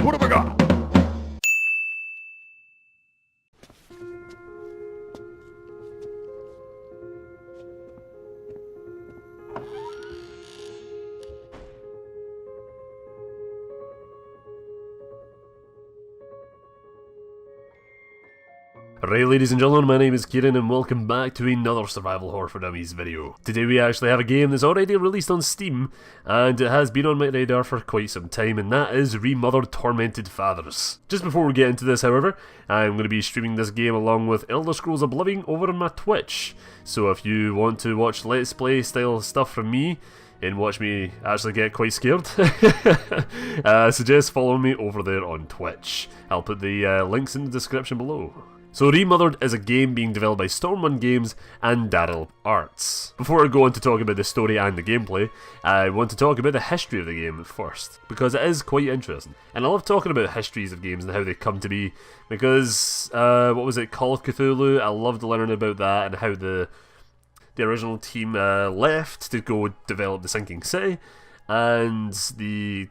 What have I got? Right, ladies and gentlemen, my name is Kieran and welcome back to another Survival Horror for Dummies video. Today we actually have a game that's already released on Steam, and it has been on my radar for quite some time, and that is Remothered Tormented Fathers. Just before we get into this, however, I'm going to be streaming this game along with Elder Scrolls Oblivion over on my Twitch, so if you want to watch Let's Play style stuff from me, and watch me actually get quite scared, suggest following me over there on Twitch. I'll put the links in the description below. So Remothered is a game being developed by Stormind Games and Darril Arts. Before I go on to talk about the story and the gameplay, I want to talk about the history of the game first, because it is quite interesting. And I love talking about histories of games and how they come to be, because, what was it, Call of Cthulhu, I loved learning about that and how the original team left to go develop the Sinking City, and the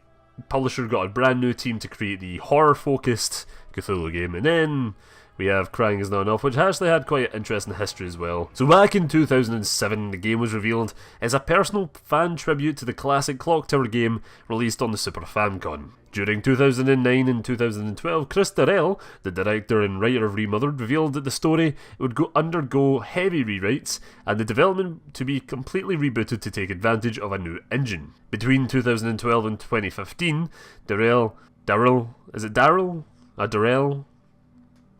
publisher got a brand new team to create the horror-focused Cthulhu game, and then we have Crying Is Not Enough, which actually had quite an interesting history as well. So back in 2007, the game was revealed as a personal fan tribute to the classic Clock Tower game released on the Super Famicom. During 2009 and 2012, Chris Darril, the director and writer of Remothered, revealed that the story would undergo heavy rewrites and the development to be completely rebooted to take advantage of a new engine. Between 2012 and 2015, Darril, is it Darril? Darril?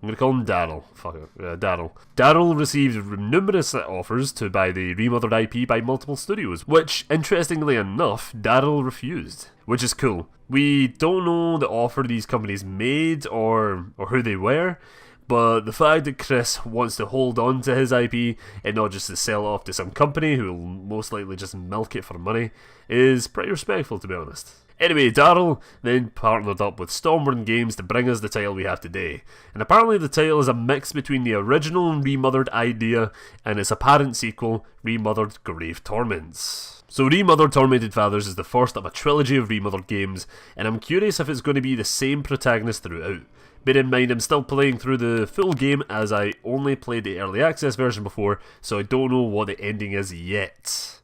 I'm going to call him Darril. Fuck it. Darril. Darril received numerous offers to buy the Remothered IP by multiple studios, which, interestingly enough, Darril refused. Which is cool. We don't know the offer these companies made or who they were, but the fact that Chris wants to hold on to his IP and not just to sell it off to some company who will most likely just milk it for money is pretty respectful, to be honest. Anyway, Darril then partnered up with Stormind Games to bring us the title we have today, and apparently the title is a mix between the original Remothered idea and its apparent sequel, Remothered Grave Torments. So Remothered Tormented Fathers is the first of a trilogy of Remothered games, and I'm curious if it's going to be the same protagonist throughout. Bear in mind I'm still playing through the full game as I only played the early access version before, so I don't know what the ending is yet.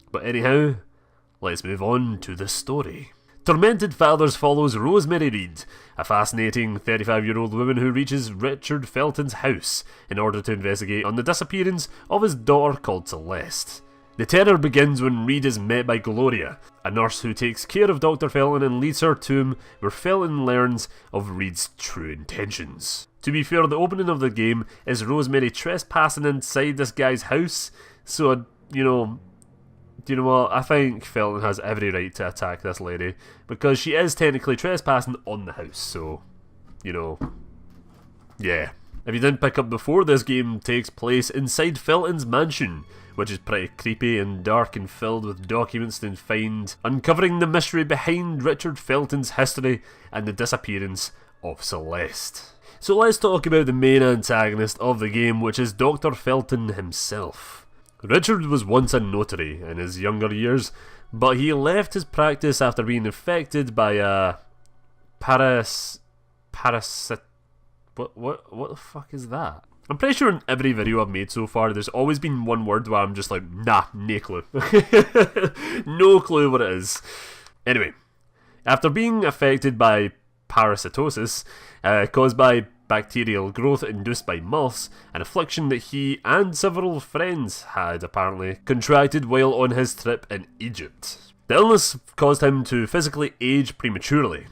But anyhow, let's move on to the story. Tormented Fathers follows Rosemary Reed, a fascinating 35-year-old woman who reaches Richard Felton's house in order to investigate on the disappearance of his daughter called Celeste. The terror begins when Reed is met by Gloria, a nurse who takes care of Dr. Felton and leads her to him, where Felton learns of Reed's true intentions. To be fair, the opening of the game is Rosemary trespassing inside this guy's house, so, you know what, I think Felton has every right to attack this lady, because she is technically trespassing on the house, so, yeah. If you didn't pick up before, this game takes place inside Felton's mansion, which is pretty creepy and dark and filled with documents to find, uncovering the mystery behind Richard Felton's history and the disappearance of Celeste. So let's talk about the main antagonist of the game, which is Dr. Felton himself. Richard was once a notary in his younger years, but he left his practice after being infected by a what the fuck is that? I'm pretty sure in every video I've made so far, there's always been one word where I'm just like, nah, no clue. No clue what it is. Anyway, after being affected by parasitosis, caused by bacterial growth induced by moths, an affliction that he and several friends had apparently contracted while on his trip in Egypt. The illness caused him to physically age prematurely,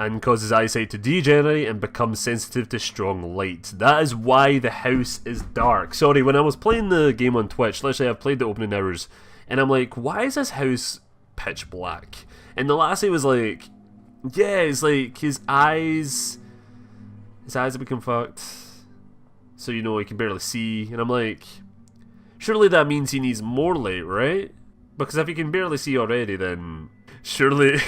and cause his eyesight to degenerate and become sensitive to strong light. That is why the house is dark. Sorry, when I was playing the game on Twitch, literally I've played the opening hours, and I'm like, why is this house pitch black? And the lassie was like, yeah, it's like his eyes have become fucked, so he can barely see. And I'm like, surely that means he needs more light, right? Because if he can barely see already, then surely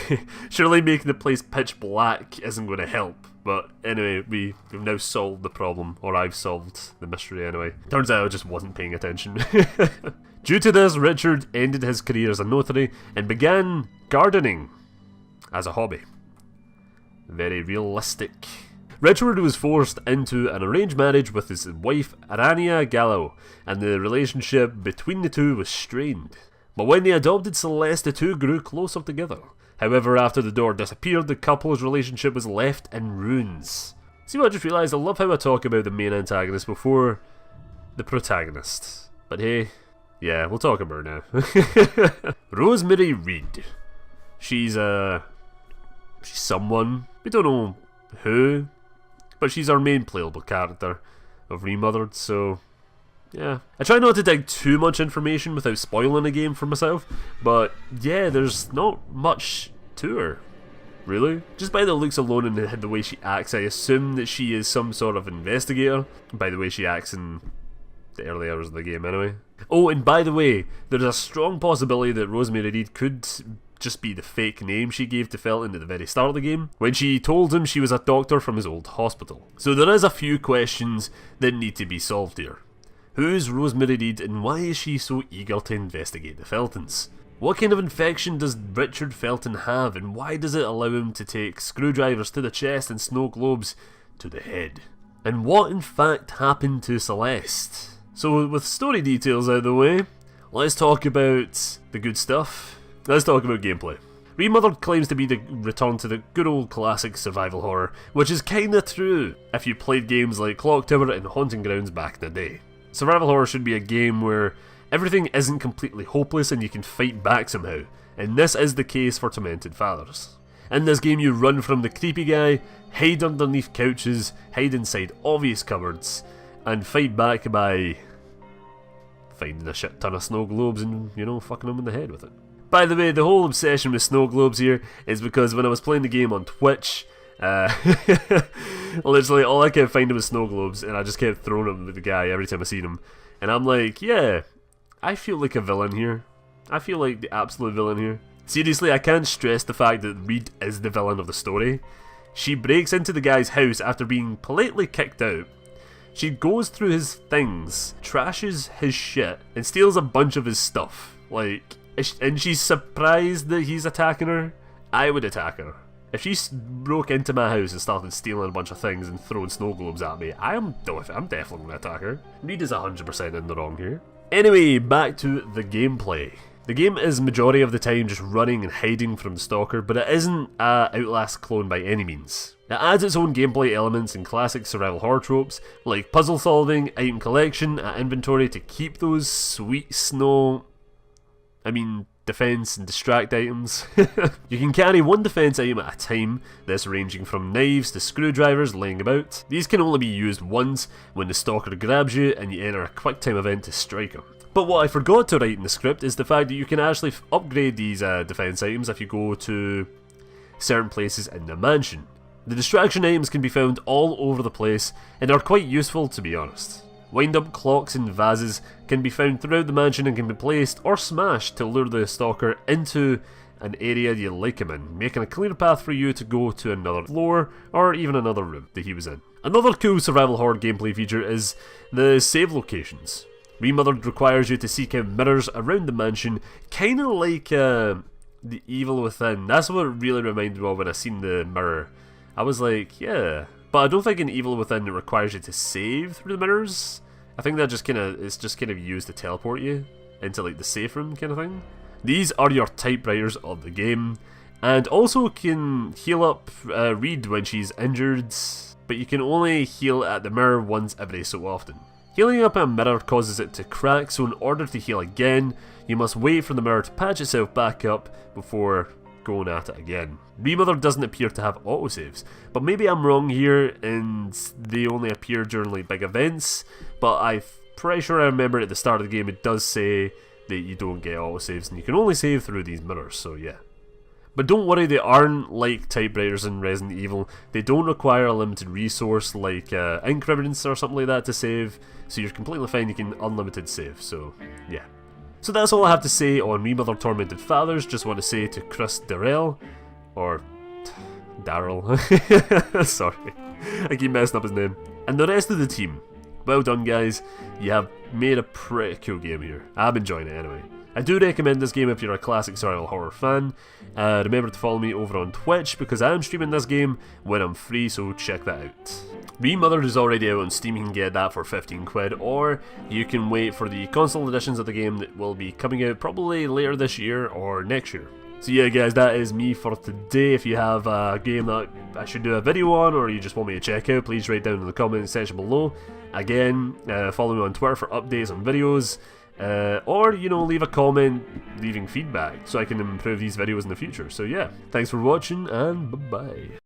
making the place pitch black isn't going to help. But anyway, we've now solved the problem, or I've solved the mystery anyway. Turns out I just wasn't paying attention. Due to this, Richard ended his career as a notary and began gardening as a hobby. Very realistic. Richard was forced into an arranged marriage with his wife Arania Gallo, and the relationship between the two was strained. But when they adopted Celeste, the two grew closer together. However, after the daughter disappeared, the couple's relationship was left in ruins. See what I just realised? I love how I talk about the main antagonist before the protagonist. But hey, yeah, we'll talk about her now. Rosemary Reed. She's someone. We don't know who, but she's our main playable character of Remothered, so yeah. I try not to dig too much information without spoiling the game for myself, but yeah, there's not much to her, really. Just by the looks alone and the way she acts, I assume that she is some sort of investigator, by the way she acts in the early hours of the game anyway. Oh, and by the way, there's a strong possibility that Rosemary Reed could just be the fake name she gave to Felton at the very start of the game, when she told him she was a doctor from his old hospital. So there is a few questions that need to be solved here. Who's Rosemary Reed and why is she so eager to investigate the Feltons? What kind of infection does Richard Felton have and why does it allow him to take screwdrivers to the chest and snow globes to the head? And what in fact happened to Celeste? So with story details out of the way, let's talk about the good stuff. Let's talk about gameplay. Remothered claims to be the return to the good old classic survival horror, which is kinda true if you played games like Clock Tower and Haunting Grounds back in the day. Survival horror should be a game where everything isn't completely hopeless and you can fight back somehow, and this is the case for Tormented Fathers. In this game you run from the creepy guy, hide underneath couches, hide inside obvious cupboards, and fight back by finding a shit ton of snow globes and, you know, fucking them in the head with it. By the way, the whole obsession with snow globes here is because when I was playing the game on Twitch, literally all I kept finding was snow globes and I just kept throwing them at the guy every time I seen him. And I'm like, yeah, I feel like a villain here. I feel like the absolute villain here. Seriously, I can't stress the fact that Reed is the villain of the story. She breaks into the guy's house after being politely kicked out. She goes through his things, trashes his shit, and steals a bunch of his stuff. Like, and she's surprised that he's attacking her. I would attack her. If she broke into my house and started stealing a bunch of things and throwing snow globes at me, I'm definitely going to attack her. Reed is 100% in the wrong here. Anyway, back to the gameplay. The game is majority of the time just running and hiding from the stalker, but it isn't a Outlast clone by any means. It adds its own gameplay elements and classic survival horror tropes, like puzzle solving, item collection, and inventory to keep those sweet defense and distract items. You can carry one defense item at a time, this ranging from knives to screwdrivers laying about. These can only be used once when the stalker grabs you and you enter a quick time event to strike him. But what I forgot to write in the script is the fact that you can actually upgrade these defense items if you go to certain places in the mansion. The distraction items can be found all over the place and are quite useful, to be honest. Wind-up clocks and vases can be found throughout the mansion and can be placed or smashed to lure the stalker into an area you like him in, making a clear path for you to go to another floor or even another room that he was in. Another cool survival horror gameplay feature is the save locations. Remothered requires you to seek out mirrors around the mansion, kinda like The Evil Within. That's what it really reminded me of when I seen the mirror. I was like, yeah. But I don't think in Evil Within it requires you to save through the mirrors. I think that it's just kind of used to teleport you into like the safe room kind of thing. These are your typewriters of the game, and also can heal up Reed when she's injured, but you can only heal at the mirror once every so often. Healing up a mirror causes it to crack, so in order to heal again, you must wait for the mirror to patch itself back up before going at it again. Remothered doesn't appear to have autosaves, but maybe I'm wrong here and they only appear during like big events, but I'm pretty sure I remember at the start of the game it does say that you don't get autosaves and you can only save through these mirrors, so yeah. But don't worry, they aren't like typewriters in Resident Evil. They don't require a limited resource like ink ribbons or something like that to save, so you're completely fine, you can unlimited save, so yeah. So that's all I have to say on Remothered Tormented Fathers. Just want to say to Chris Darril, or Darril, sorry, I keep messing up his name, and the rest of the team, well done guys, you have made a pretty cool game here. I'm enjoying it anyway. I do recommend this game if you're a classic survival horror fan. Remember to follow me over on Twitch because I am streaming this game when I'm free, so check that out. Remothered is already out on Steam, you can get that for 15 quid, or you can wait for the console editions of the game that will be coming out probably later this year or next year. So yeah guys, that is me for today. If you have a game that I should do a video on, or you just want me to check out, please write down in the comments section below. Again, follow me on Twitter for updates on videos, or, you know, leave a comment leaving feedback so I can improve these videos in the future. So yeah, thanks for watching and bye bye.